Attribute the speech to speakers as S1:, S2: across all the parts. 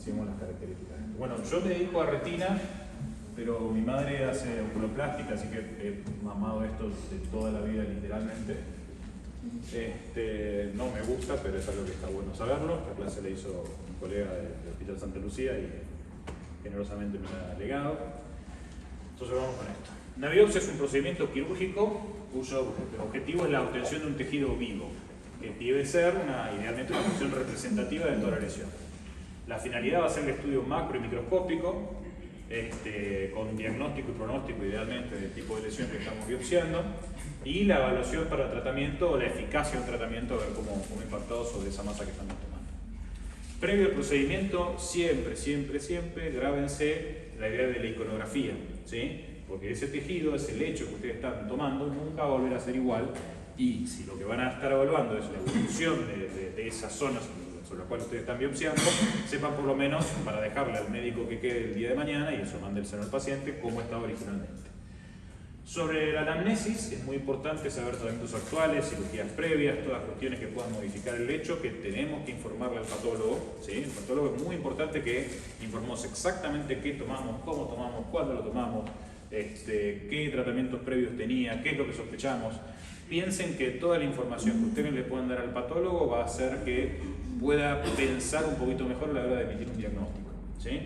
S1: decimos las características. Bueno, yo me dedico a retina, pero mi madre hace oculoplástica, así que he mamado esto de toda la vida literalmente. No me gusta, pero es algo que está bueno saberlo. La clase la hizo un colega del Hospital Santa Lucía y generosamente me la ha legado. Entonces vamos con esto. Una biopsia es un procedimiento quirúrgico cuyo objetivo es la obtención de un tejido vivo, que debe ser idealmente una función representativa de toda la lesión. La finalidad va a ser el estudio macro y microscópico, con diagnóstico y pronóstico idealmente del tipo de lesión que estamos biopsiando, y la evaluación para tratamiento o la eficacia de un tratamiento, a ver cómo impactado sobre esa masa que estamos tomando. Previo al procedimiento, siempre, grábense la idea de la iconografía, ¿sí? Porque ese tejido, ese lecho que ustedes están tomando, nunca va a volver a ser igual, y si lo que van a estar evaluando es la evolución de esas zonas sobre las cuales ustedes están biopsiando, sepan por lo menos, para dejarle al médico que quede el día de mañana, y eso mándelselo al paciente, cómo estaba originalmente. Sobre la anamnesis, es muy importante saber tratamientos actuales, cirugías previas, todas cuestiones que puedan modificar el lecho, que tenemos que informarle al patólogo, ¿sí? El patólogo es muy importante que informemos exactamente qué tomamos, cómo tomamos, cuándo lo tomamos, qué tratamientos previos tenía, qué es lo que sospechamos. Piensen que toda la información que ustedes le puedan dar al patólogo va a hacer que pueda pensar un poquito mejor a la hora de emitir un diagnóstico, ¿sí?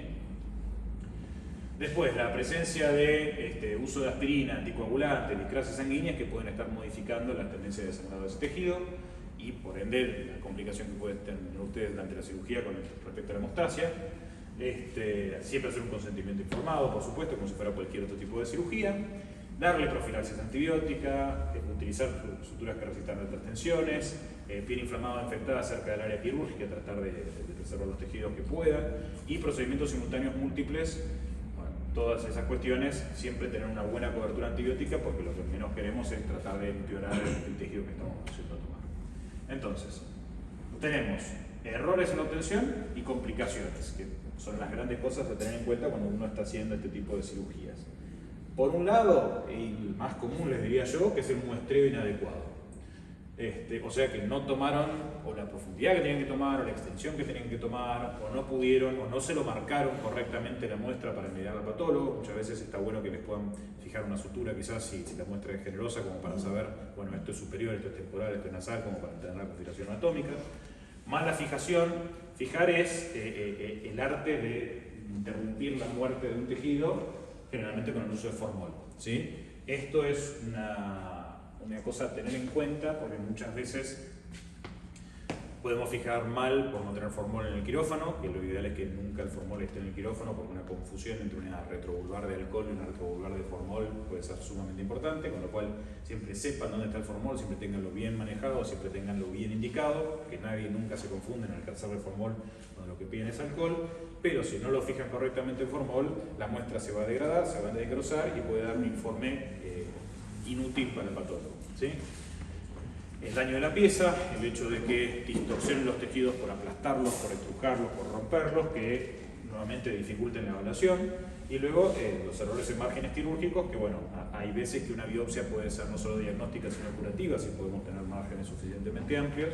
S1: Después, la presencia de uso de aspirina, anticoagulantes, discrasia sanguíneas que pueden estar modificando las tendencias de sangrado de ese tejido y por ende la complicación que pueden tener ustedes durante la cirugía con respecto a la hemostasia. Siempre hacer un consentimiento informado, por supuesto, como si fuera cualquier otro tipo de cirugía. Darle profilaxis antibiótica, utilizar suturas que resistan altas tensiones, piel inflamada o infectada cerca del área quirúrgica, tratar de preservar los tejidos que puedan, y procedimientos simultáneos múltiples. Bueno, todas esas cuestiones, siempre tener una buena cobertura antibiótica, porque lo que menos queremos es tratar de empeorar el tejido que estamos haciendo tomar. Entonces, tenemos errores en la obtención y complicaciones, que son las grandes cosas a tener en cuenta cuando uno está haciendo este tipo de cirugías. Por un lado, el más común les diría yo, que es el muestreo inadecuado. O sea que no tomaron o la profundidad que tenían que tomar, o la extensión que tenían que tomar, o no pudieron, o no se lo marcaron correctamente la muestra para enviar al patólogo. Muchas veces está bueno que les puedan fijar una sutura, quizás si la muestra es generosa, como para saber, bueno, esto es superior, esto es temporal, esto es nasal, como para tener la configuración anatómica. Más la fijación, fijar es el arte de interrumpir la muerte de un tejido, generalmente con el uso de formol, ¿sí? Esto es una cosa a tener en cuenta, porque muchas veces podemos fijar mal por no tener formol en el quirófano, que lo ideal es que nunca el formol esté en el quirófano, porque una confusión entre una retrovulvar de alcohol y una retrovulvar de formol puede ser sumamente importante, con lo cual siempre sepan dónde está el formol, siempre tenganlo bien manejado, siempre tenganlo bien indicado, que nadie nunca se confunde en alcanzar el formol cuando lo que piden es alcohol, pero si no lo fijan correctamente el formol, la muestra se va a degradar, se va a desgrosar y puede dar un informe inútil para el patólogo, ¿sí? El daño de la pieza, el hecho de que distorsionen los tejidos por aplastarlos, por estrujarlos, por romperlos, que nuevamente dificulten la evaluación, y luego los errores en márgenes quirúrgicos, que bueno, hay veces que una biopsia puede ser no solo diagnóstica sino curativa, si podemos tener márgenes suficientemente amplios,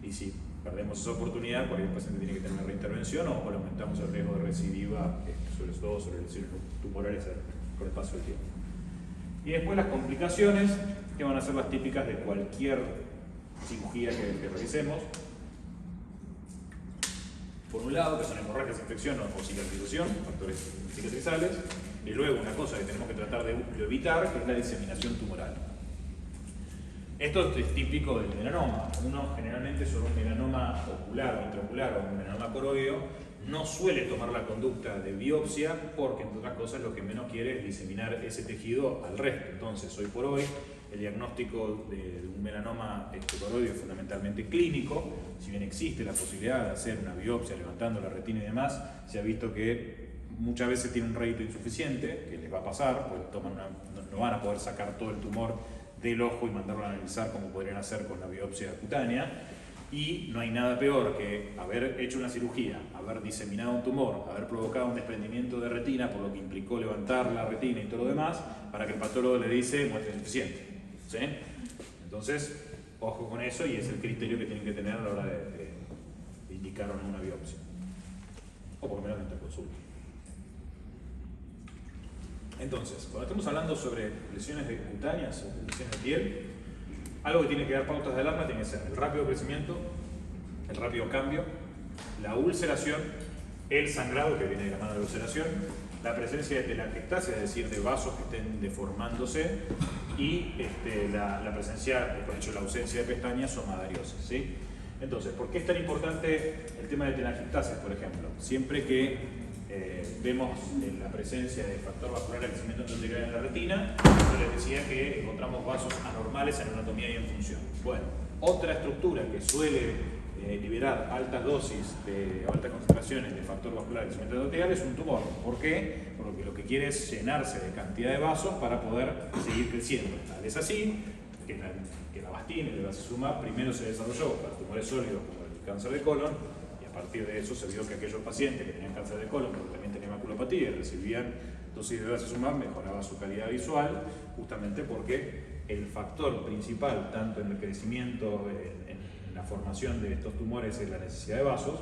S1: y si perdemos esa oportunidad, por ahí el paciente tiene que tener una reintervención o le aumentamos el riesgo de recidiva, sobre todo sobre lesiones tumorales con el paso del tiempo. Y después las complicaciones, que van a ser las típicas de cualquier cirugía que realicemos. Por un lado, que son hemorragias, infección o cicatrización, factores cicatrizales, y luego una cosa que tenemos que tratar de evitar, que es la diseminación tumoral. Esto es típico del melanoma. Uno generalmente sobre un melanoma ocular o intraocular o un melanoma coroideo no suele tomar la conducta de biopsia porque, entre otras cosas, lo que menos quiere es diseminar ese tejido al resto. Entonces, hoy por hoy, el diagnóstico de un melanoma coroideo es fundamentalmente clínico. Si bien existe la posibilidad de hacer una biopsia levantando la retina y demás, se ha visto que muchas veces tiene un rédito insuficiente, que les va a pasar, porque no van a poder sacar todo el tumor del ojo y mandarlo a analizar como podrían hacer con la biopsia cutánea. Y no hay nada peor que haber hecho una cirugía, haber diseminado un tumor, haber provocado un desprendimiento de retina, por lo que implicó levantar la retina y todo lo demás, para que el patólogo le dice muestra insuficiente, ¿sí? Entonces, ojo con eso, y es el criterio que tienen que tener a la hora de indicar o no una biopsia. o por lo menos en interconsulta. Entonces, cuando estamos hablando sobre lesiones cutáneas o lesiones de piel, algo que tiene que dar pautas de alarma tiene que ser el rápido crecimiento, el rápido cambio, la ulceración, el sangrado que viene de la mano de la ulceración, la presencia de telangiectasia, es decir, de vasos que estén deformándose, y la presencia, por hecho la ausencia de pestañas o madariosas, ¿sí? Entonces, ¿por qué es tan importante el tema de telangiectasia, por ejemplo? Siempre que vemos la presencia de factor vascular de crecimiento endotelial en la retina, yo les decía que encontramos vasos anormales en anatomía y en función. Bueno, otra estructura que suele liberar altas dosis de altas concentraciones de factor vascular de crecimiento endotelial es un tumor. ¿Por qué? Porque lo que quiere es llenarse de cantidad de vasos para poder seguir creciendo. Tal es así que la Avastin, el bevacizumab, primero se desarrolló para tumores sólidos como el cáncer de colon. A partir de eso se vio que aquellos pacientes que tenían cáncer de colon, pero también tenían maculopatía y recibían dosis de bevacizumab, mejoraba su calidad visual, justamente porque el factor principal, tanto en el crecimiento, en la formación de estos tumores, es la necesidad de vasos,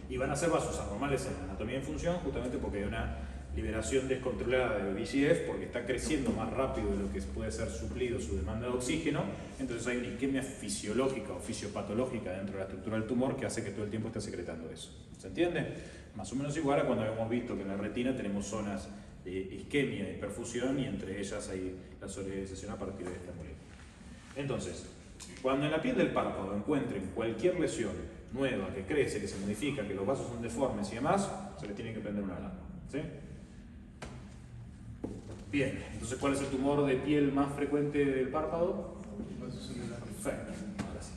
S1: y van a ser vasos anormales en la anatomía en función, justamente porque hay una liberación descontrolada de VEGF, porque está creciendo más rápido de lo que puede ser suplido su demanda de oxígeno. Entonces hay una isquemia fisiológica o fisiopatológica dentro de la estructura del tumor que hace que todo el tiempo esté secretando eso. ¿Se entiende? Más o menos igual a cuando hemos visto que en la retina tenemos zonas de isquemia y perfusión, y entre ellas hay la solidarización a partir de esta molécula. Entonces, cuando en la piel del párpado encuentren cualquier lesión nueva que crece, que se modifica, que los vasos son deformes y demás, se les tiene que prender una alarma, ¿sí? Bien, entonces, ¿cuál es el tumor de piel más frecuente del párpado? Perfecto, ahora sí.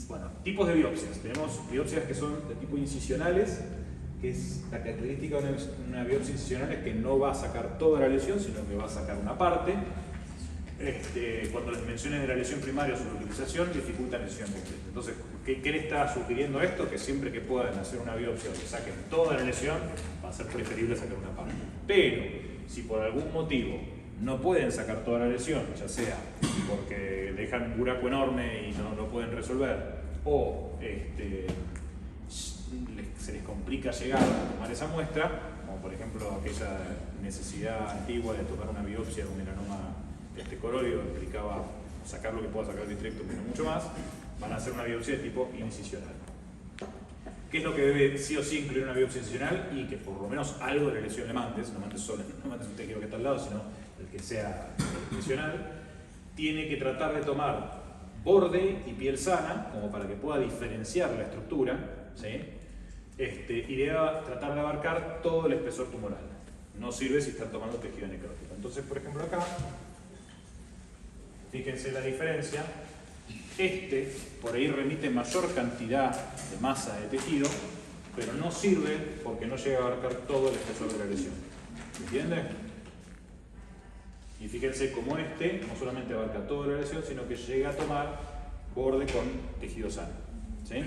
S1: Bueno, tipos de biopsias. Tenemos biopsias que son de tipo incisionales, que es la característica de una biopsia incisional es que no va a sacar toda la lesión, sino que va a sacar una parte. Cuando las dimensiones de la lesión primaria o su localización dificultan la lesión completa. Entonces, ¿qué le está sugiriendo esto? Que siempre que puedan hacer una biopsia donde saquen toda la lesión, va a ser preferible sacar una parte. Pero, si por algún motivo no pueden sacar toda la lesión, ya sea porque dejan un buraco enorme y no lo pueden resolver, o se les complica llegar a tomar esa muestra, como por ejemplo aquella necesidad antigua de tomar una biopsia de un melanoma cororio, implicaba sacar lo que pueda sacar el vitrecto, pero mucho más, van a hacer una biopsia de tipo incisional. ¿Qué es lo que debe sí o sí incluir una biopsia incisional? Y que por lo menos algo de la lesión le mandes, no mandes un tejido que está al lado, sino el que sea incisional. Tiene que tratar de tomar borde y piel sana, como para que pueda diferenciar la estructura, ¿sí? Y debe tratar de abarcar todo el espesor tumoral. No sirve si están tomando tejido necrótico. Entonces, por ejemplo, acá, fíjense la diferencia. Por ahí remite mayor cantidad de masa de tejido, pero no sirve porque no llega a abarcar todo el espesor de la lesión. ¿Entiende? Y fíjense cómo no solamente abarca toda la lesión, sino que llega a tomar borde con tejido sano. ¿Sí?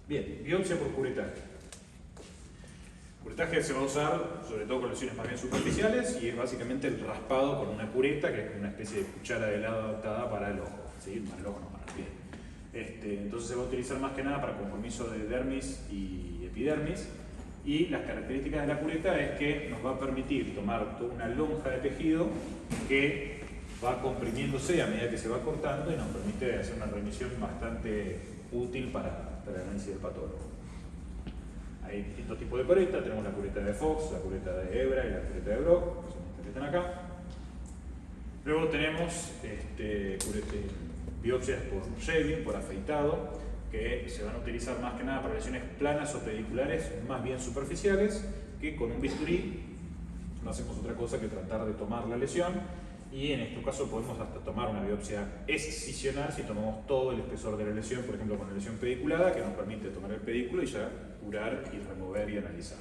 S1: Bien, biopsia por curetaje. Curetaje se va a usar sobre todo con lesiones más bien superficiales y es básicamente el raspado con una cureta, que es una especie de cuchara de helado adaptada para el ojo, ¿sí? Para el ojo, no para la piel. Entonces se va a utilizar más que nada para compromiso de dermis y epidermis, y las características de la cureta es que nos va a permitir tomar toda una lonja de tejido que va comprimiéndose a medida que se va cortando y nos permite hacer una remisión bastante útil para el análisis del patólogo. Hay distintos tipos de cureta, tenemos la cureta de Fox, la cureta de Hebra y la cureta de Brock, que son estas que están acá. Luego tenemos biopsias por shaving, por afeitado, que se van a utilizar más que nada para lesiones planas o pediculares, más bien superficiales, que con un bisturí no hacemos otra cosa que tratar de tomar la lesión, y en este caso podemos hasta tomar una biopsia excisional si tomamos todo el espesor de la lesión, por ejemplo con la lesión pediculada, que nos permite tomar el pedículo y ya curar y remover y analizar.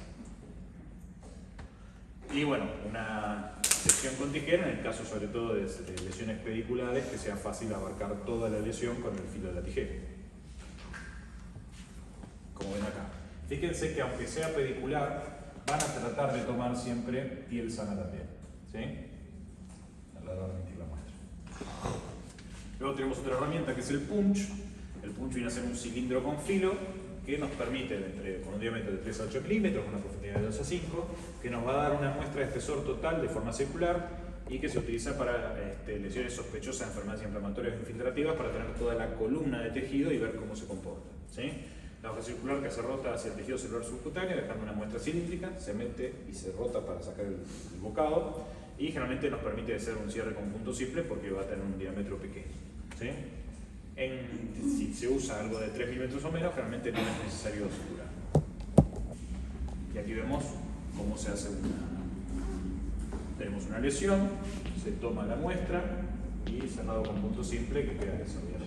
S1: Y bueno, una sección con tijera en el caso sobre todo de lesiones pediculares, que sea fácil abarcar toda la lesión con el filo de la tijera. Como ven acá. Fíjense que aunque sea pedicular, van a tratar de tomar siempre piel sana también, ¿sí? Luego tenemos otra herramienta que es el punch. El punch viene a ser un cilindro con filo que nos permite, con un diámetro de 3 a 8 milímetros, con una profundidad de 2 a 5, que nos va a dar una muestra de espesor total de forma circular y que se utiliza para lesiones sospechosas de enfermedades inflamatorias infiltrativas para tener toda la columna de tejido y ver cómo se comporta, ¿sí? La hoja circular que se rota hacia el tejido celular subcutáneo, dejando una muestra cilíndrica, se mete y se rota para sacar el bocado y generalmente nos permite hacer un cierre con punto simple porque va a tener un diámetro pequeño, ¿sí? Si se usa algo de 3 milímetros o menos, generalmente no es necesario suturar. Y aquí vemos cómo se hace tenemos una lesión, se toma la muestra y cerrado con punto simple que queda desarrollado.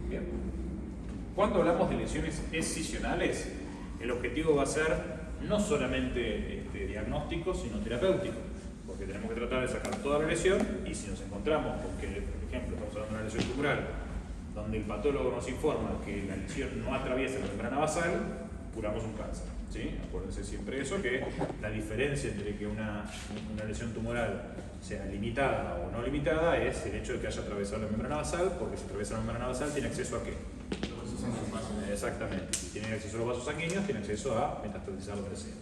S1: Bien. Cuando hablamos de lesiones excisionales, el objetivo va a ser no solamente diagnóstico, sino terapéutico, porque tenemos que tratar de sacar toda la lesión y si nos encontramos con que, por ejemplo, estamos hablando de una lesión tumoral, donde el patólogo nos informa que la lesión no atraviesa la membrana basal, curamos un cáncer, ¿sí? Acuérdense siempre eso, que la diferencia entre que una lesión tumoral sea limitada o no limitada es el hecho de que haya atravesado la membrana basal, porque si atraviesa la membrana basal tiene acceso a ¿qué? Exactamente. Si tiene acceso a los vasos sanguíneos, tiene acceso a metastatizar lo que sea.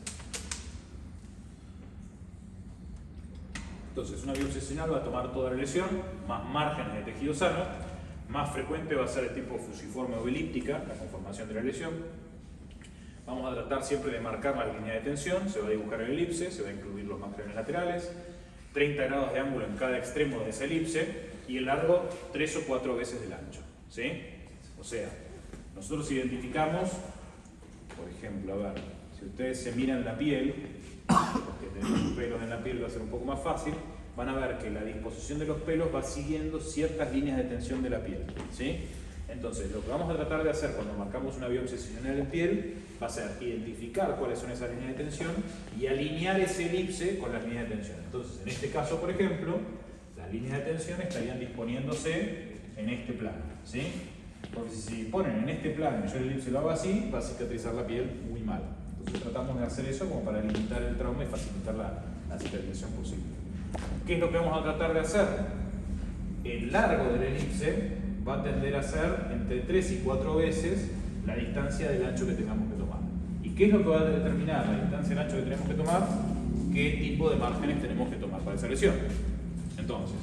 S1: Entonces, una biopsia excisional va a tomar toda la lesión, más márgenes de tejido sano, más frecuente va a ser el tipo fusiforme o elíptica, la conformación de la lesión. Vamos a tratar siempre de marcar la línea de tensión, se va a dibujar el elipse, se va a incluir los márgenes laterales, 30 grados de ángulo en cada extremo de esa elipse y el largo 3 o 4 veces del ancho, ¿sí? O sea, nosotros identificamos, por ejemplo, a ver, si ustedes se miran la piel, porque tenemos pelos en la piel va a ser un poco más fácil, van a ver que la disposición de los pelos va siguiendo ciertas líneas de tensión de la piel, ¿sí? Entonces, lo que vamos a tratar de hacer cuando marcamos una biopsia excisional en piel va a ser identificar cuáles son esas líneas de tensión y alinear ese elipse con las líneas de tensión. Entonces, en este caso, por ejemplo, las líneas de tensión estarían disponiéndose en este plano, ¿sí? Porque si ponen en este plano y yo el elipse lo hago así, va a cicatrizar la piel muy mal. Entonces tratamos de hacer eso como para limitar el trauma y facilitar la cicatrización posible. ¿Qué es lo que vamos a tratar de hacer? El largo del elipse va a tender a ser entre 3 y 4 veces la distancia del ancho que tengamos que tomar. ¿Y qué es lo que va a determinar la distancia del ancho que tenemos que tomar? ¿Qué tipo de márgenes tenemos que tomar para esa lesión? Entonces,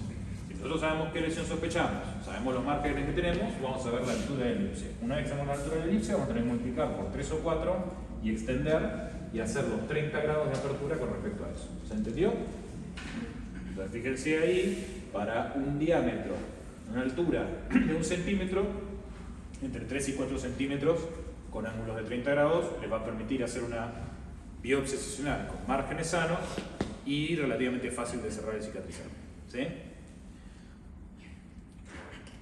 S1: si nosotros sabemos qué lesión sospechamos, sabemos los márgenes que tenemos, vamos a ver la altura del elipse. Una vez que sabemos la altura del elipse, vamos a tener que multiplicar por 3 o 4 y extender y hacer los 30 grados de apertura con respecto a eso. ¿Se entendió? Entonces, fíjense ahí, para un diámetro, una altura de 1 centímetro, entre 3 y 4 centímetros, con ángulos de 30 grados, les va a permitir hacer una biopsia excisional con márgenes sanos y relativamente fácil de cerrar y cicatrizar, ¿sí?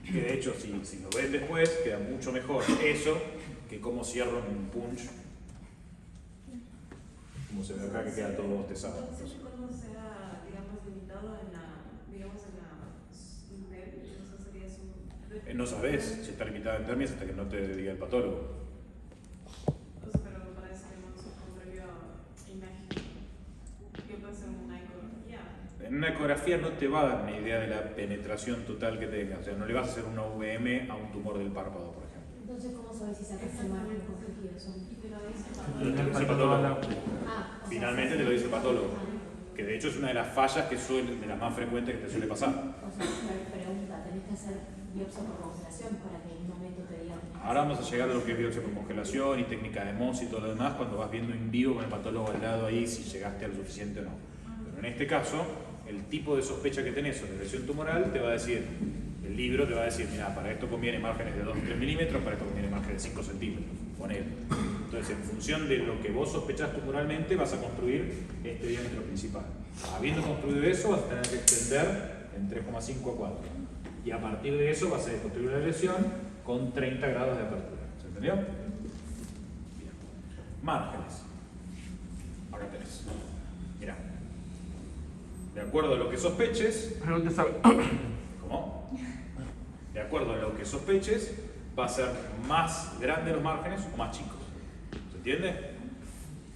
S1: Que de hecho, si lo ven después, queda mucho mejor eso que cómo cierro en un punch, como se ve acá que queda todo bostezado.
S2: Entonces, cuando sea, digamos, limitado en la piel, eso sería su...
S1: No sabes si está limitado en términos hasta que no te diga el patólogo.
S2: Entonces, pero para eso tenemos un previo imagen. ¿Qué puede ser una ecografía?
S1: En una ecografía no te va a dar una idea de la penetración total que tenga, o sea, no le vas a hacer una VM a un tumor del párpado, por ejemplo.
S3: Entonces, ¿cómo sabes si sacas el margen con tejidos?
S1: Te lo dice el patólogo. Finalmente te lo dice el patólogo. Que de hecho es una de las fallas de las más frecuentes que te suele pasar.
S3: O sea, me pregunta, ¿tenés que hacer biopsia por congelación para que en un momento te digan?
S1: Ahora vamos a llegar a lo que es biopsia por congelación y técnica de Mohs y todo lo demás cuando vas viendo en vivo con el patólogo al lado ahí si llegaste a lo suficiente o no. Pero en este caso, el tipo de sospecha que tenés sobre lesión tumoral te va a decir, el libro te va a decir, mira, para esto conviene márgenes de 2 o 3 milímetros, para esto conviene márgenes de 5 centímetros. Poner. Entonces, en función de lo que vos sospechás tumoralmente, vas a construir este diámetro principal. Habiendo construido eso, vas a tener que extender en 3,5 a 4. Y a partir de eso vas a construir la lesión con 30 grados de apertura. ¿Se entendió? Bien. Márgenes. Acá tenés. Mirá. De acuerdo a lo que sospeches... ¿Cómo? De acuerdo a lo que sospeches, va a ser más grande los márgenes o más chicos. ¿Se entiende?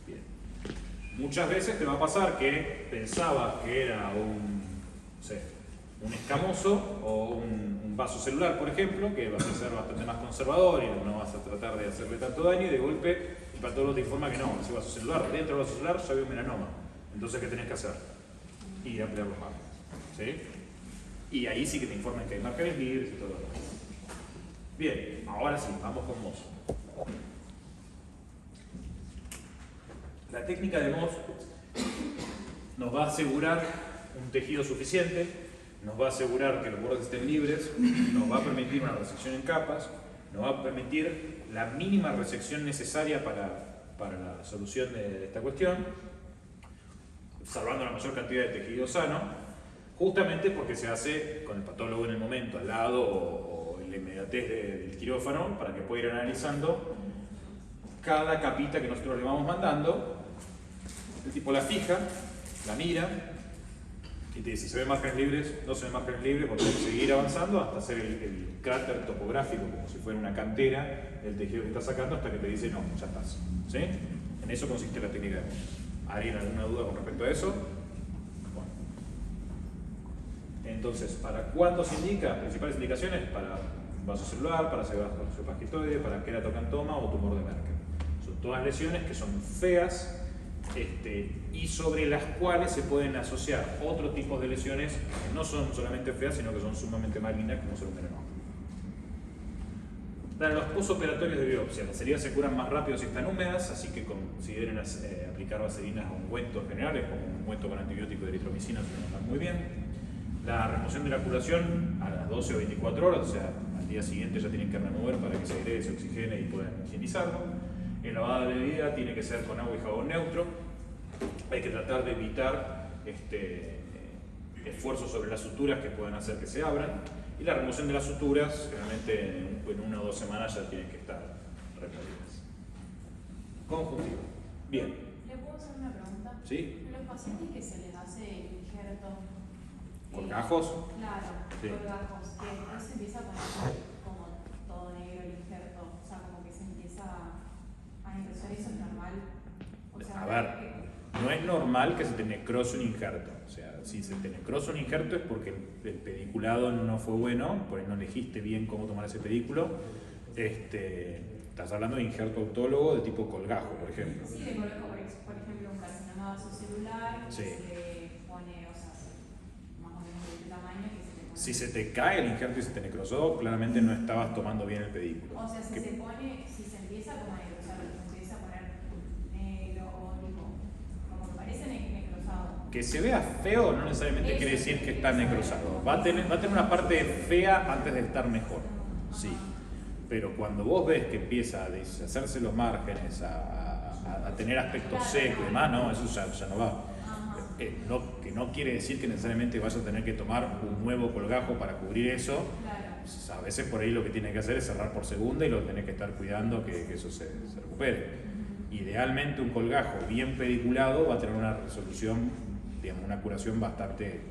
S1: Bien. Muchas veces te va a pasar que pensabas que era un escamoso o un vaso celular, por ejemplo, que vas a ser bastante más conservador y no vas a tratar de hacerle tanto daño, y de golpe el patólogo te informa que no, ese vaso celular, dentro del vaso celular ya había un melanoma. Entonces, ¿qué tenés que hacer? Ir a ampliar los márgenes. ¿Sí? Y ahí sí que te informan que hay márgenes libres y todo lo demás. Bien, ahora sí, vamos con MOS. La técnica de MOS nos va a asegurar un tejido suficiente, nos va a asegurar que los bordes estén libres, nos va a permitir una resección en capas, nos va a permitir la mínima resección necesaria para la solución de esta cuestión, salvando la mayor cantidad de tejido sano, justamente porque se hace con el patólogo en el momento, al lado o en la inmediatez del quirófano, para que pueda ir analizando cada capita que nosotros le vamos mandando. El tipo la fija, la mira y te dice si se ven márgenes libres, no se ven márgenes libres, porque hay que seguir avanzando hasta hacer el cráter topográfico, como si fuera una cantera del tejido que estás sacando, hasta que te dice no, ya estás. ¿Sí? En eso consiste la técnica de MOS. ¿Alguien alguna duda con respecto a eso? Bueno. Entonces, ¿para cuándo se indica? Principales indicaciones para vaso celular, para cefagistoide, para queratocantoma o tumor de Merkel. Son todas lesiones que son feas, y sobre las cuales se pueden asociar otros tipos de lesiones que no son solamente feas, sino que son sumamente malignas, como ser un melanoma. Para los posoperatorios de biopsia, las heridas se curan más rápido si están húmedas, así que consideren aplicar vaselinas o ungüentos generales, como un ungüento con antibiótico de eritromicina, se nos muy bien. La remoción de la curación a las 12 o 24 horas, o sea, al día siguiente ya tienen que remover para que se agregue, se oxigene y puedan higienizarlo. El lavado de herida tiene que ser con agua y jabón neutro. Hay que tratar de evitar esfuerzos sobre las suturas que puedan hacer que se abran. Y la remoción de las suturas, generalmente en 1 o 2 semanas ya tienen que estar removidas. Conjuntivo. Bien.
S3: ¿Le puedo hacer una pregunta?
S1: ¿Sí?
S3: Los pacientes que se les hace el injerto.
S1: ¿Colgajos?
S3: Claro,
S1: sí.
S3: Colgajos. Que después se empieza a poner como todo negro el injerto. O sea, como que se empieza a ingresar, ¿eso es normal? O sea,
S1: a ver, no es normal que se te necrose un injerto. O sea, si se te necrosa un injerto es porque el pediculado no fue bueno, por ahí no elegiste bien cómo tomar ese pedículo. Estás hablando de injerto autólogo de tipo colgajo, por ejemplo.
S3: Sí, de colgajo, por ejemplo, un carcinoma vasocelular,
S1: sí.
S3: Se pone, o sea, más o menos de este tamaño que se te pone.
S1: Si se te cae el injerto y se te necrosó, claramente no estabas tomando bien el pedículo.
S3: O sea, si se pone, si se empieza como a necrosar, se empieza a poner negro o tipo, como que parece necrosado.
S1: Que se vea feo no necesariamente quiere decir que está necrosado. Va a tener una parte fea antes de estar mejor. Sí. Pero cuando vos ves que empieza a deshacerse los márgenes, a tener aspecto seco y demás, no, eso ya no va. Que no quiere decir que necesariamente vas a tener que tomar un nuevo colgajo para cubrir eso. A veces por ahí lo que tienes que hacer es cerrar por segunda y lo tenés que estar cuidando que eso se recupere. Idealmente un colgajo bien pediculado va a tener una resolución, digamos, una curación bastante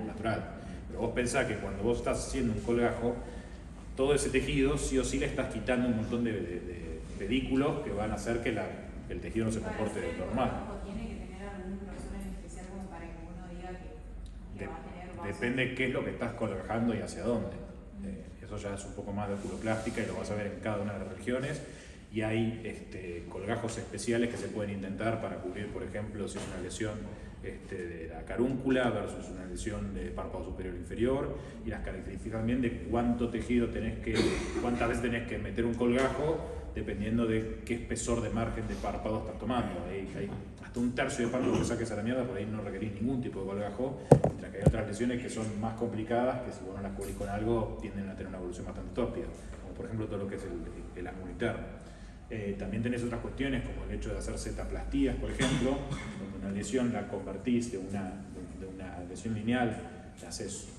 S1: natural. Pero vos pensás que cuando vos estás haciendo un colgajo, todo ese tejido sí o sí le estás quitando un montón de pedículos que van a hacer que el tejido no se comporte normal.
S3: ¿Tiene que tener algún grosor en especial como para que uno diga que va a tener vasos?
S1: Depende qué es lo que estás colgajando y hacia dónde. Eso ya es un poco más de oculoplástica y lo vas a ver en cada una de las regiones. Y hay colgajos especiales que se pueden intentar para cubrir, por ejemplo, si es una lesión de la carúncula versus una lesión de párpado superior e inferior, y las características también de cuántas veces tenés que meter un colgajo dependiendo de qué espesor de margen de párpado estás tomando. Hay hasta 1/3 de párpado que saques a la mierda, por ahí no requerís ningún tipo de colgajo, mientras que hay otras lesiones que son más complicadas, que si vos no las cubrís con algo tienden a tener una evolución bastante tórpida, como por ejemplo todo lo que es el ángulo interno. También tenés otras cuestiones como el hecho de hacer zetaplastías, por ejemplo, donde una lesión la convertís de una lesión lineal, le haces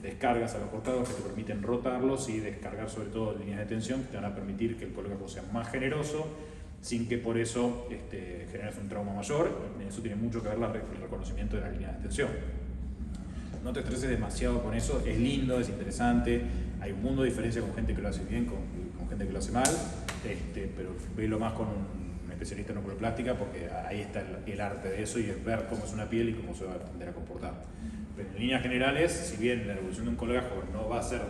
S1: descargas a los costados que te permiten rotarlos y descargar sobre todo líneas de tensión que te van a permitir que el colgajo sea más generoso sin que por eso generes un trauma mayor. Eso tiene mucho que ver el reconocimiento de las líneas de tensión. No te estreses demasiado con eso, es lindo, es interesante, hay un mundo de diferencia con gente que lo hace bien, con gente que lo hace mal, pero velo más con un especialista en oculoplástica porque ahí está el arte de eso y es ver cómo es una piel y cómo se va a tender a comportar. Pero en líneas generales, si bien la evolución de un colgajo no va a ser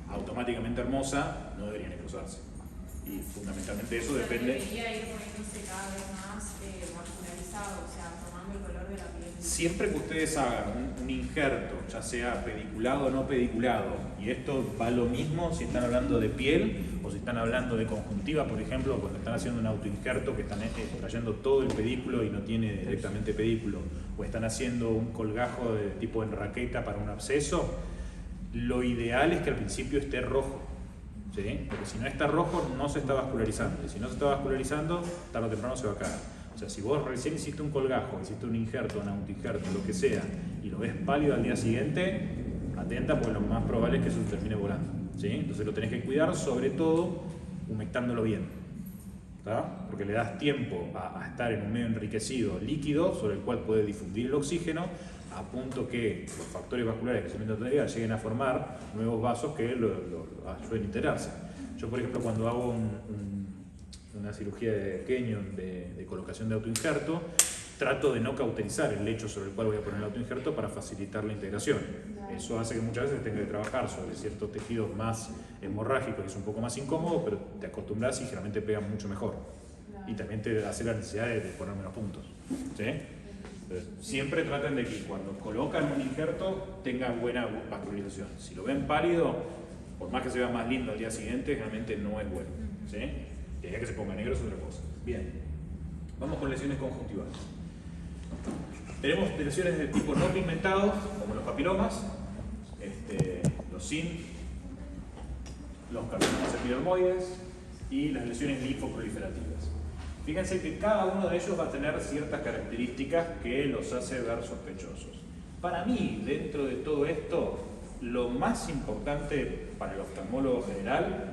S1: automáticamente hermosa, no deberían cruzarse. Y fundamentalmente eso depende.
S3: Debería ir poniéndose cada vez más vascularizado, o sea, tomando el color de la piel.
S1: Siempre que ustedes hagan un injerto, ya sea pediculado o no pediculado, y esto va lo mismo si están hablando de piel o si están hablando de conjuntiva, por ejemplo, cuando están haciendo un autoinjerto que están extrayendo todo el pedículo y no tiene directamente pedículo, o están haciendo un colgajo de tipo en raqueta para un absceso, lo ideal es que al principio esté rojo, ¿sí? Porque si no está rojo no se está vascularizando, y si no se está vascularizando, tarde o temprano se va a caer. O sea, si vos recién hiciste un colgajo, hiciste un injerto, un autoinjerto, lo que sea, y lo ves pálido al día siguiente, atenta porque lo más probable es que eso se termine volando, ¿sí? Entonces lo tenés que cuidar, sobre todo humectándolo bien, ¿tá? Porque le das tiempo a estar en un medio enriquecido, líquido, sobre el cual puede difundir el oxígeno, a punto que los factores vasculares de crecimiento arterial lleguen a formar nuevos vasos que suelen integrarse. Yo, por ejemplo, cuando hago una cirugía de Kenyon de colocación de autoinjerto, trato de no cauterizar el lecho sobre el cual voy a poner el autoinjerto para facilitar la integración. Eso hace que muchas veces tenga que trabajar sobre ciertos tejidos más hemorrágicos, que es un poco más incómodo, pero te acostumbras y generalmente pegan mucho mejor. Y también te hace la necesidad de poner menos puntos, ¿sí? Entonces, siempre traten de que cuando colocan un injerto tengan buena vascularización. Si lo ven pálido, por más que se vea más lindo al día siguiente, realmente no es bueno, ¿sí? Y ya que se ponga negro es otra cosa. Bien, vamos con lesiones conjuntivales. Tenemos lesiones de tipo no pigmentados, como los papilomas, los SIN, los carcinomas epidermoides y las lesiones linfoproliferativas. Fíjense que cada uno de ellos va a tener ciertas características que los hace ver sospechosos. Para mí, dentro de todo esto, lo más importante para el oftalmólogo general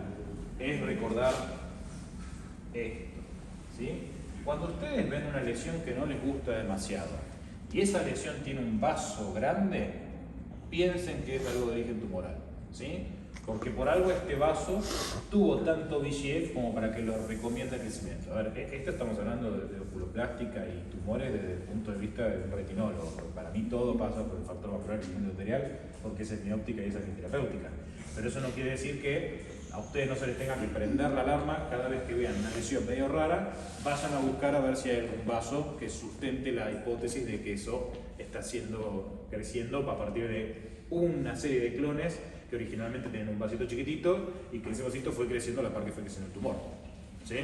S1: es recordar esto, ¿sí? Cuando ustedes ven una lesión que no les gusta demasiado y esa lesión tiene un vaso grande, piensen que es algo de origen tumoral, ¿sí? Porque por algo este vaso tuvo tanto VEGF como para que lo recomienda el crecimiento. A ver, esto estamos hablando de oculoplástica y tumores desde el punto de vista de un retinólogo. Para mí todo pasa por el factor vascular y crecimiento arterial porque esa es mi óptica y esa es mi terapéutica. Pero eso no quiere decir que a ustedes no se les tenga que prender la alarma cada vez que vean una lesión medio rara, vayan a buscar a ver si hay algún vaso que sustente la hipótesis de que eso está creciendo a partir de una serie de clones que originalmente tienen un vasito chiquitito y que ese vasito fue creciendo a la par que fue creciendo el tumor, ¿sí?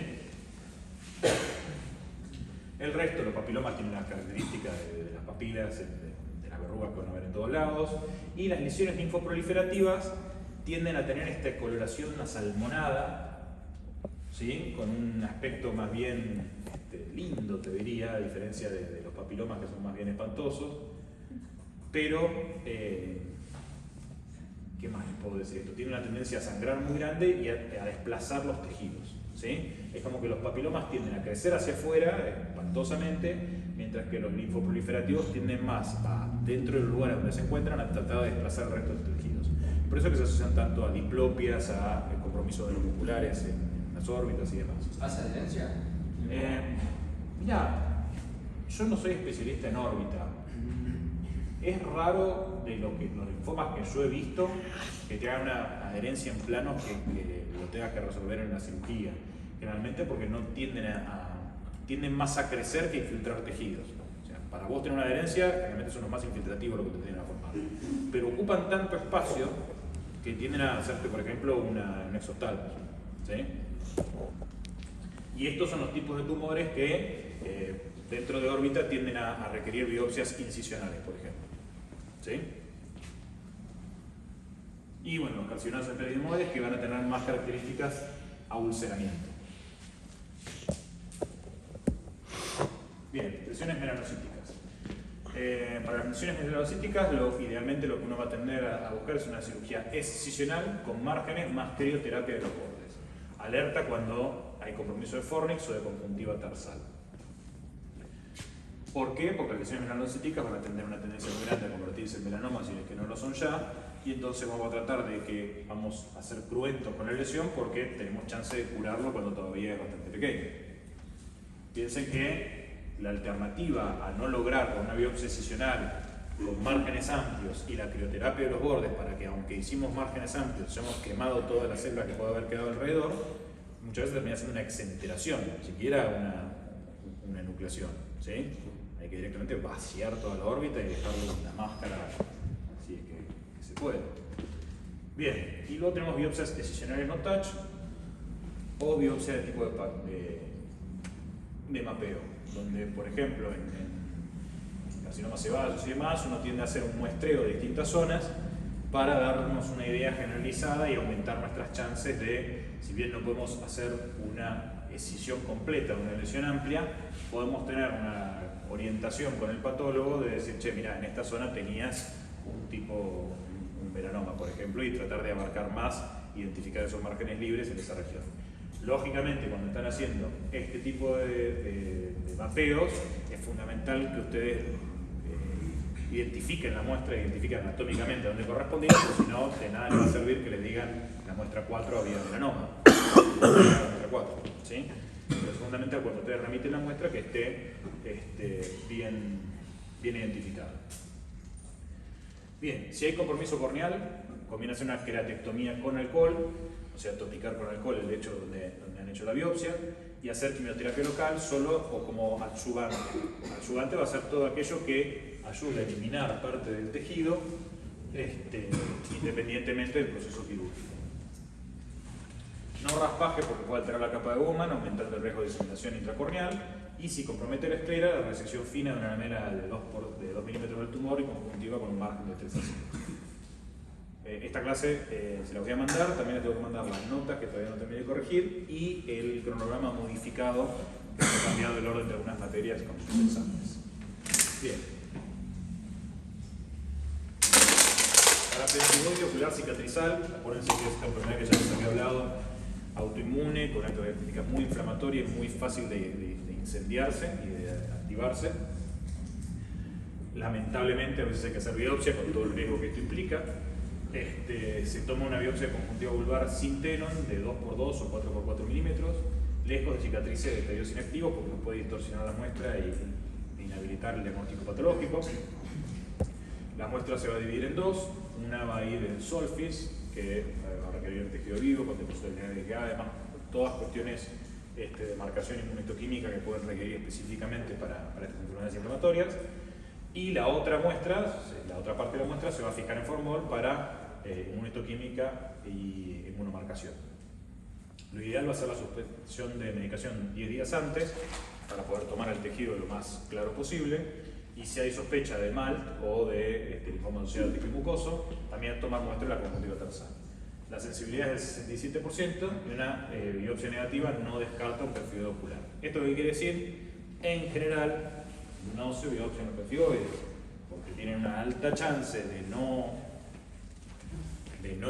S1: El resto, los papilomas tienen las características de las papilas, de las verrugas que van a ver en todos lados, y las lesiones linfoproliferativas tienden a tener esta coloración asalmonada, ¿sí? Con un aspecto más bien lindo, te diría, a diferencia de los papilomas que son más bien espantosos, pero ¿qué más les puedo decir? Esto tiene una tendencia a sangrar muy grande y a desplazar los tejidos, ¿sí? Es como que los papilomas tienden a crecer hacia afuera espantosamente, mientras que los linfoproliferativos tienden más a, dentro del lugar donde se encuentran, a tratar de desplazar el resto de los tejidos. Por eso que se asocian tanto a displapias, a compromiso de los musculares en las órbitas y demás.
S4: ¿Hace adherencia?
S1: Mira, yo no soy especialista en órbita. Es raro de los linfomas que yo he visto que te hagan una adherencia en planos que lo tengas que resolver en una cirugía. Generalmente porque no tienden más a crecer que infiltrar tejidos. O sea, para vos tener una adherencia, generalmente son los más infiltrativos los que te tienen a formar. Pero ocupan tanto espacio que tienden a hacerte, por ejemplo, un exotalmo, ¿sí? Y estos son los tipos de tumores que dentro de órbita tienden a requerir biopsias incisionales, por ejemplo, ¿sí? Y bueno, los carcinomas epidermoides que van a tener más características a ulceramiento. Bien, lesiones melanocíticas. Para las lesiones melanocíticas, idealmente lo que uno va a tender a buscar es una cirugía excisional con márgenes más crioterapia de los bordes. Alerta cuando hay compromiso de fornix o de conjuntiva tarsal. ¿Por qué? Porque las lesiones melanocíticas van a tener una tendencia muy grande a convertirse en melanomas si es que no lo son ya, y entonces vamos a tratar de que vamos a ser cruentos con la lesión porque tenemos chance de curarlo cuando todavía es bastante pequeño. Piensen que la alternativa a no lograr con una biopsia excisional con márgenes amplios y la crioterapia de los bordes, para que aunque hicimos márgenes amplios, hayamos quemado toda la célula que puede haber quedado alrededor, muchas veces termina siendo una exenteración, ni siquiera una enucleación, ¿sí? Hay que directamente vaciar toda la órbita y dejarle una máscara, así es que se puede. Bien, y luego tenemos biopsias excisionales no touch o biopsia de tipo de mapeo, donde por ejemplo en carcinomas sebaceos y demás uno tiende a hacer un muestreo de distintas zonas para darnos una idea generalizada y aumentar nuestras chances de, si bien no podemos hacer una escisión completa, una lesión amplia, podemos tener una orientación con el patólogo de decir, che, mira, en esta zona tenías un melanoma, por ejemplo, y tratar de abarcar más, identificar esos márgenes libres en esa región. Lógicamente, cuando están haciendo este tipo de mapeos, es fundamental que ustedes identifiquen la muestra, identifiquen anatómicamente dónde correspondía, porque si no, de nada les va a servir que les digan la muestra 4 había melanoma. La muestra 4, ¿sí? Pero es fundamental cuando ustedes remiten la muestra que esté bien identificada. Bien, si hay compromiso corneal, conviene hacer una queratectomía con alcohol, o sea, topicar con alcohol el lecho donde han hecho la biopsia, y hacer quimioterapia local solo o como adyuvante. Adyuvante va a ser todo aquello que ayude a eliminar parte del tejido independientemente del proceso quirúrgico. No raspaje porque puede alterar la capa de Bowman, aumentando el riesgo de diseminación intracorneal, y si compromete la esclera, la resección fina de una lamela de 2 milímetros del tumor y conjuntiva con un margen de 3 a 5. Esta clase se la voy a mandar, también les tengo que mandar las notas que todavía no terminé de corregir y el cronograma modificado que ha cambiado el orden de algunas materias con sus exámenes. Bien. Para pemphigoide ocular cicatrizal, acuérdense que es esta enfermedad que ya les había hablado, autoinmune, con una característica muy inflamatoria y muy fácil de incendiarse y de activarse. Lamentablemente a veces hay que hacer biopsia con todo el riesgo que esto implica. Se toma una biopsia conjuntiva vulvar sin tenon de 2x2 o 4x4 milímetros, lejos de cicatrices de periodos inactivos porque nos puede distorsionar la muestra e inhabilitar el diagnóstico patológico. La muestra se va a dividir en dos, una va a ir en Solfis, que va a requerir el tejido vivo, con deposición de GA, además todas cuestiones de marcación inmunohistoquímica que pueden requerir específicamente para estas enfermedades inflamatorias. Y la otra muestra, la otra parte de la muestra se va a fijar en formol para inmunohistoquímica y inmunomarcación. Lo ideal va a ser la suspensión de medicación 10 días antes para poder tomar el tejido lo más claro posible, y si hay sospecha de MALT o de linfoma asociado al tejido mucoso, también tomar muestra de la conjuntiva tarsal. La sensibilidad es del 67% y una biopsia negativa no descarta un pemphigoide ocular. ¿Esto qué quiere decir? En general, no se biopsian los pemphigoides, porque tienen una alta chance de no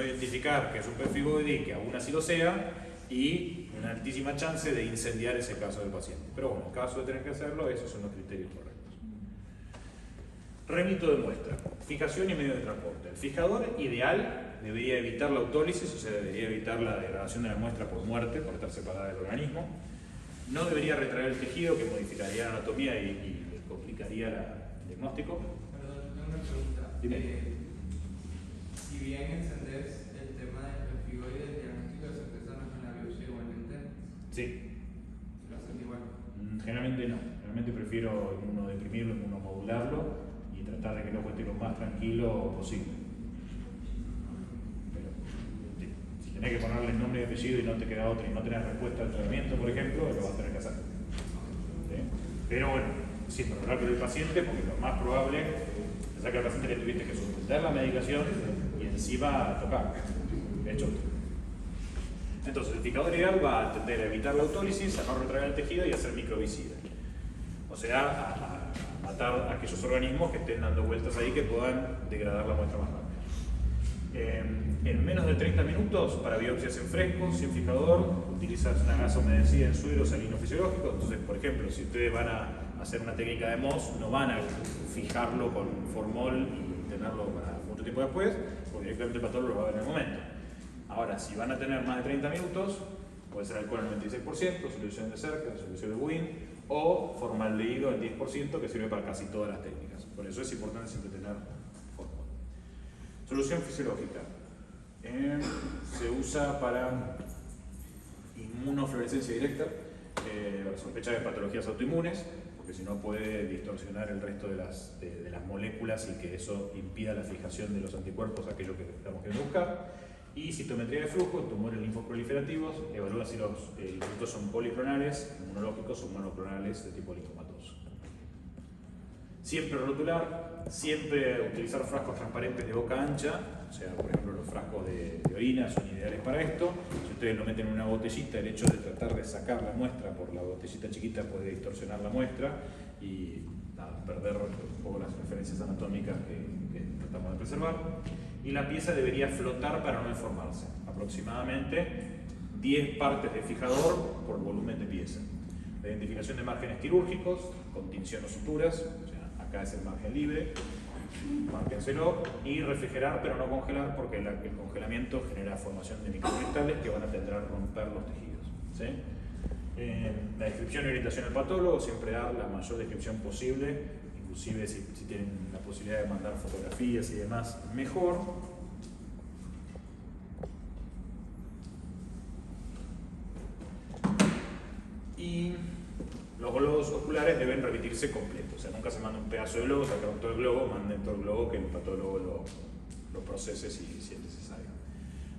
S1: identificar que es un pemphigoide y que aún así lo sea, y una altísima chance de incendiar ese caso del paciente. Pero bueno, en caso de tener que hacerlo, esos son los criterios correctos. Remito de muestra, fijación y medio de transporte. El fijador ideal debería evitar la autólisis, o sea, debería evitar la degradación de la muestra por muerte, por estar separada del organismo. No debería retraer el tejido, que modificaría la anatomía y complicaría el diagnóstico.
S4: Perdón, tengo una pregunta.
S1: Dime.
S4: Si bien encendés el tema del pemphigoide, el diagnóstico de certeza no es en la biopsia igualmente.
S1: Sí.
S4: ¿Lo hacen igual?
S1: Generalmente no. Generalmente prefiero inmunodeprimirlo, inmunomodularlo y tratar de que el ojo esté lo más tranquilo posible. Pero si tenés que ponerle el nombre y apellido y no te queda otra y no tenés respuesta al tratamiento, por ejemplo, lo vas a tener que hacer. ¿Sí? Pero bueno, sin hablar con el paciente, porque lo más probable es que al paciente le tuviste que suspender la medicación y encima tocar. Hecho. Entonces, el fijador ideal va a tender a evitar la autólisis, a no retraer el tejido y a hacer microvicida. O sea, a matar aquellos organismos que estén dando vueltas ahí que puedan degradar la muestra más rápido. En menos de 30 minutos, para biopsias en fresco, sin fijador, utilizas una gasa humedecida en suero salino fisiológico. Entonces, por ejemplo, si ustedes van a hacer una técnica de MOS, no van a fijarlo con formol y tenerlo para mucho tiempo después, porque directamente el patólogo lo va a ver en el momento. Ahora, si van a tener más de 30 minutos, puede ser alcohol al 96%, solución de cerca, solución de Win, o formaldehído al 10%, que sirve para casi todas las técnicas. Por eso es importante siempre tener fórmula. Solución fisiológica. Se usa para inmunofluorescencia directa, sospecha de patologías autoinmunes, porque si no puede distorsionar el resto de las moléculas y que eso impida la fijación de los anticuerpos, aquello que estamos queriendo buscar. Y citometría de flujo, tumores linfoproliferativos, evalúa si los linfocitos son policlonales, inmunológicos o monoclonales de tipo linfomatoso. Siempre rotular, siempre utilizar frascos transparentes de boca ancha, o sea, por ejemplo, los frascos de orina son ideales para esto. Si ustedes lo meten en una botellita, el hecho de tratar de sacar la muestra por la botellita chiquita puede distorsionar la muestra y perder un poco las referencias anatómicas que tratamos de preservar. Y la pieza debería flotar para no deformarse, aproximadamente 10 partes de fijador por volumen de pieza. La identificación de márgenes quirúrgicos con tinción o suturas, o sea, acá es el margen libre, márquenselo, y refrigerar pero no congelar porque el congelamiento genera formación de microcristales que van a tender a romper los tejidos, ¿sí? La descripción y orientación al patólogo, siempre dar la mayor descripción posible, inclusive si tienen la posibilidad de mandar fotografías y demás, mejor. Y los globos oculares deben repetirse completos, o sea, nunca se manda un pedazo de globo, sacaron todo el globo, manden todo el globo, que el patólogo lo procese si es necesario.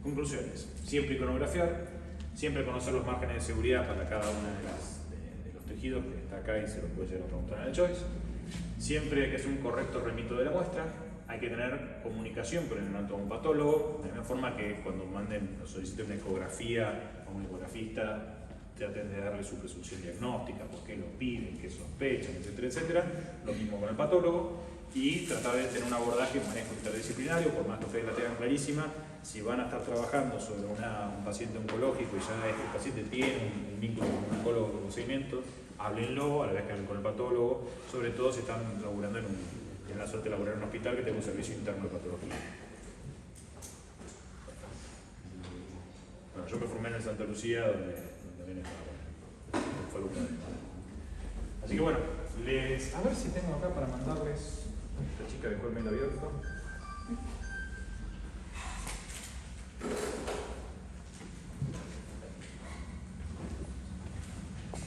S1: Conclusiones: siempre iconografiar, siempre conocer los márgenes de seguridad para cada uno de los tejidos, que está acá y se lo puede llegar a preguntar en el choice. Siempre que es un correcto remito de la muestra, hay que tener comunicación con el anatomopatologo, de la misma forma que cuando manden o soliciten una ecografía a un ecografista, traten de darle su presunción diagnóstica, por qué lo piden, qué sospechan, etcétera, etcétera. Lo mismo con el patólogo, y tratar de tener un abordaje, un manejo interdisciplinario, por más que ustedes la tengan clarísima. Si van a estar trabajando sobre un paciente oncológico y ya este paciente tiene un vínculo con un oncólogo con procedimiento, háblenlo a la vez que hablen con el patólogo, sobre todo si están laburando en la suerte de laburar en un hospital que tenga un servicio interno de patología. Bueno, yo me formé en el Santa Lucía, donde también fue alumno de... Así que bueno, a ver si tengo acá para mandarles. Esta chica dejó el mail abierto.